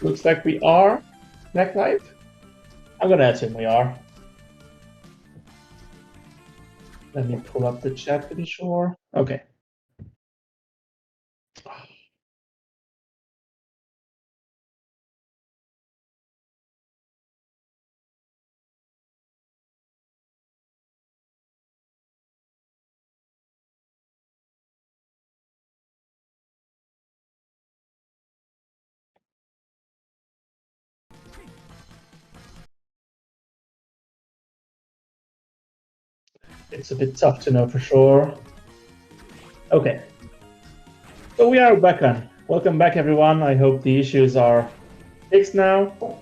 Looks like we are back live. I'm gonna assume we are. Let me pull up the chat to be sure. Okay. It's a bit tough to know for sure. Okay. So we are back on. Welcome back, everyone. I hope the issues are fixed now. So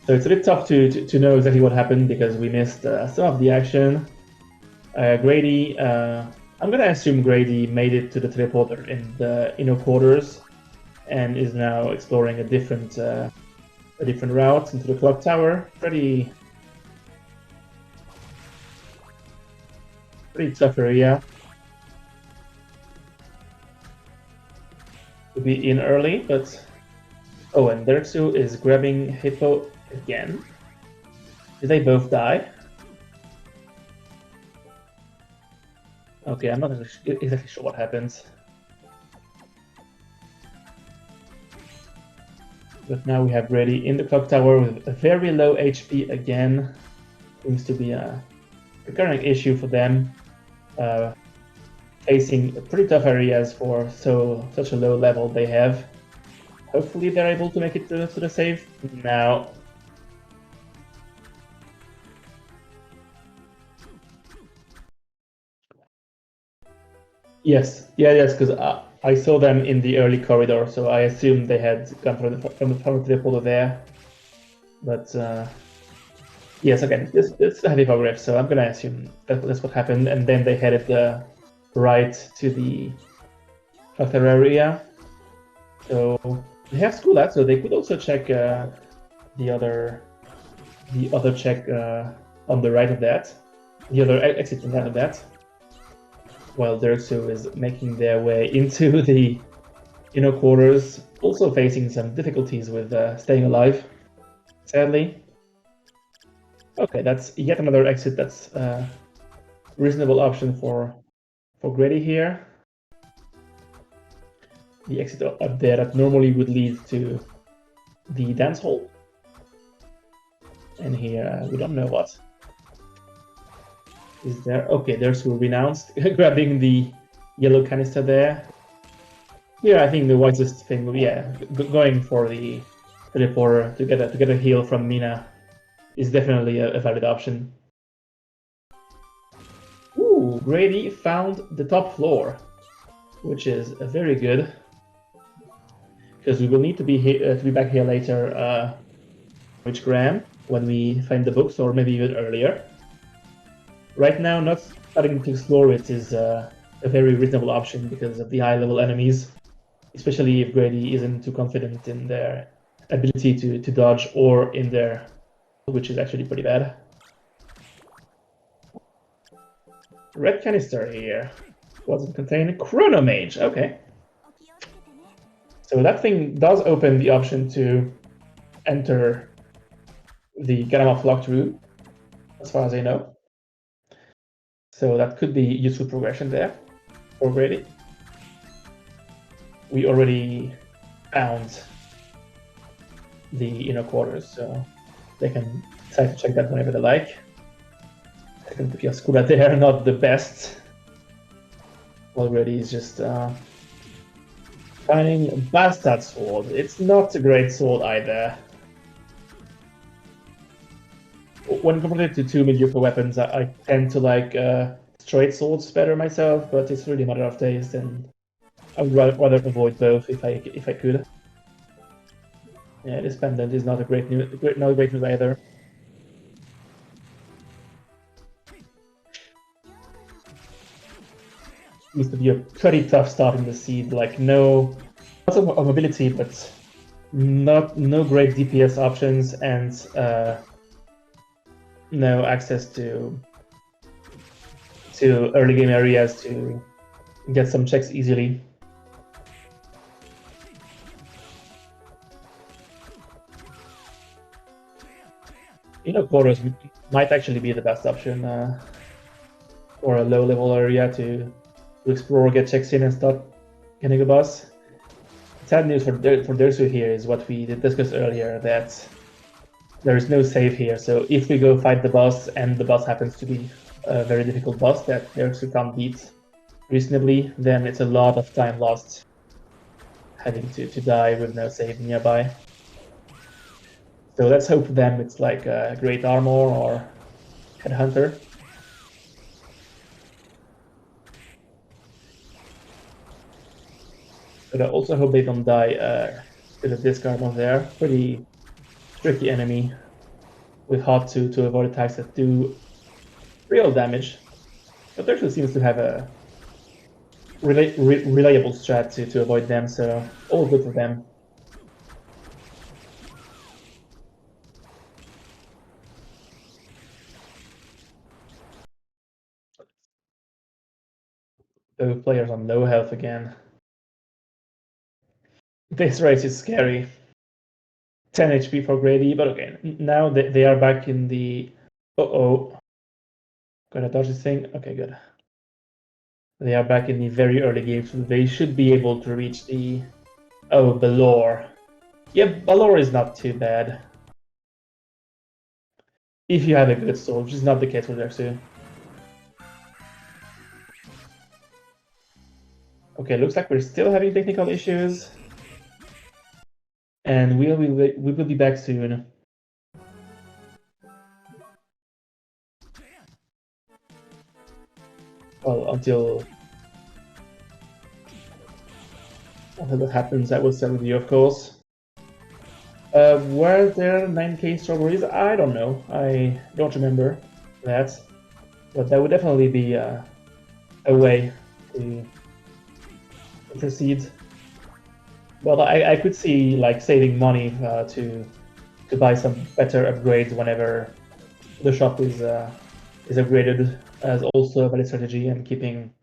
it's a bit tough to know exactly what happened because we missed some of the action. Grady, I'm gonna assume Grady made it to the teleporter in the inner quarters and is now exploring a different route into the clock tower. Pretty tough area to be in early, but oh, and Derxu is grabbing Hippo again. Did they both die? Okay, I'm not exactly sure what happens. But now we have Grady in the clock tower with a very low HP again. Seems to be a recurring issue for them. Facing pretty tough areas for such a low level they have. Hopefully they're able to make it to the save now. Yes, because I saw them in the early corridor, so I assumed they had gone from the teleporter there. But yes, again, it's a heavy progress, so I'm gonna assume that's what happened, and then they headed right to the cluster area. So they have school out, so they could also check the other check on the right of that, the other exit on the right of that, while Derxu is making their way into the inner quarters, also facing some difficulties with staying alive, sadly. Okay, that's yet another exit that's a reasonable option for Grady here. The exit up there that normally would lead to the dance hall. And here we don't know what is there. Okay, there's who renounced, grabbing the yellow canister there. Here, I think the wisest thing would be going for the teleporter to get a heal from Mina is definitely a valid option. Ooh, Grady found the top floor, which is very good because we will need to be back here later. Which Graham when we find the books, or maybe even earlier. Right now, not starting to explore it is a very reasonable option because of the high-level enemies, especially if Grady isn't too confident in their ability to dodge or in their, which is actually pretty bad. Red canister here. What does it contain? Chrono Mage. Okay. So that thing does open the option to enter the Ganamoth locked room, as far as I know. So that could be useful progression there for Grady. We already found the inner quarters, so they can decide to check that whenever they like. Second Piascura there, not the best. Already is just finding Bastard Sword. It's not a great sword either. When compared to two mediocre weapons, I tend to like straight swords better myself, but it's really a matter of taste, and I would rather avoid both if I could. Yeah, this pendant is not a great news either. Seems to be a pretty tough start in the seed. Like lots of mobility, but no great DPS options, and no access to early game areas to get some checks easily. Quarters might actually be the best option for a low-level area to explore, get checks in, and start getting a boss. Sad news for Derxu here is what we discussed earlier, that there is no save here. So if we go fight the boss and the boss happens to be a very difficult boss that Derxu can't beat reasonably, then it's a lot of time lost having to die with no save nearby. So let's hope for them it's like a Great Armor or Headhunter. But I also hope they don't die to the discard of there. Pretty tricky enemy with hard to avoid attacks that do real damage. But Derxu seems to have a reliable strat to avoid them, so all good for them. The players on low health again. This race is scary. 10 HP for Grady, but okay, now they are back in the... Uh-oh. Gonna dodge this thing? Okay, good. They are back in the very early game, so they should be able to reach the... Oh, Balor. Yeah, Balor is not too bad. If you have a good sword, which is not the case with Derxu. Okay, looks like we're still having technical issues. And we will be back soon. Well, until that happens, I will start with you, of course. Were there 9k strawberries? I don't know. I don't remember that. But that would definitely be a way to proceed. Well, I could see like saving money to buy some better upgrades whenever the shop is upgraded, as also a valid strategy, and keeping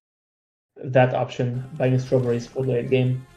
that option, buying strawberries for the late game.